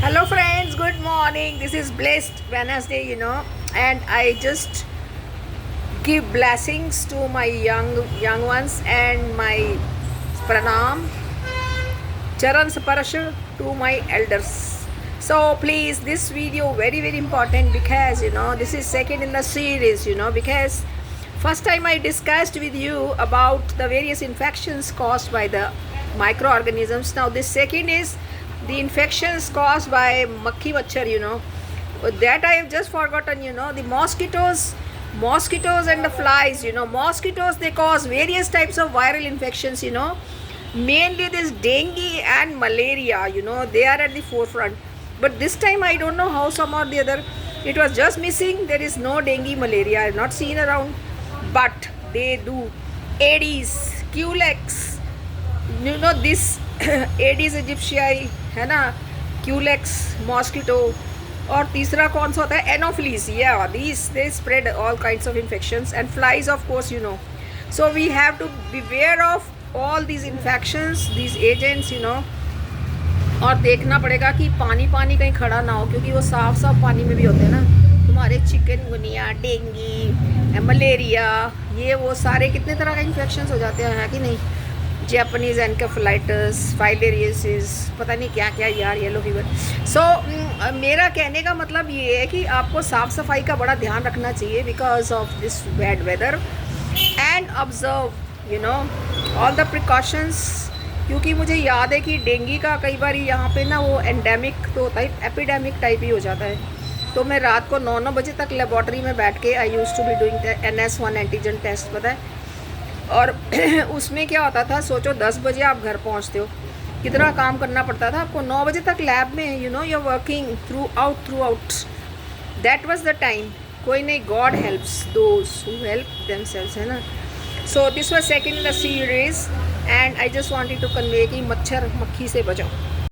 Hello friends, good morning. This is blessed Wednesday, and I just give blessings to my young ones and my pranam charan sparsha to my elders. So please, this video very important because this is second in the series, because first time I discussed with you about the various infections caused by the microorganisms. Now this second is the infections caused by makhi machhar, that I have just forgotten. The mosquitoes and the flies. Mosquitoes, they cause various types of viral infections. Mainly this dengue and malaria, they are at the forefront. But this time I don't know how, some or the other, it was just missing. There is no dengue, malaria, I have not seen around, but they do. Aedes, Culex, this Aedes aegypti है ना, Culex mosquito, और तीसरा कौन सा होता है, anopheles. या these they spread all kinds of infections and flies of course, so we have to be aware of all these infections, these agents, और देखना पड़ेगा कि पानी कहीं खड़ा ना हो, क्योंकि वो साफ पानी में भी होते हैं ना. तुम्हारे चिकनगुनिया, डेंगी, मलेरिया, ये वो सारे कितने तरह के इन्फेक्शंस हो जाते हैं कि नहीं. जैपनीज एनकेफेलाइटिस, फाइलेरियसिस, पता नहीं क्या क्या यार, येलो फीवर. सो मेरा कहने का मतलब ये है कि आपको साफ़ सफाई का बड़ा ध्यान रखना चाहिए because of this bad weather, and observe all the precautions. क्योंकि मुझे याद है कि डेंगी का कई बार यहाँ पे ना वो एंडेमिक तो होता है, एपिडेमिक टाइप ही हो जाता है. तो मैं रात को 9 बजे तक लेबॉर्ट्री में बैठ के I used to be doing NS1 antigen test, पता है. और उसमें क्या होता था, सोचो 10 बजे आप घर पहुंचते हो, कितना काम करना पड़ता था आपको. 9 बजे तक लैब में, you are working throughout. That was the time. कोई नहीं, God helps those who help themselves, है ना. So this was second in the series, and I just wanted to convey कि मच्छर मक्खी से बचाओ.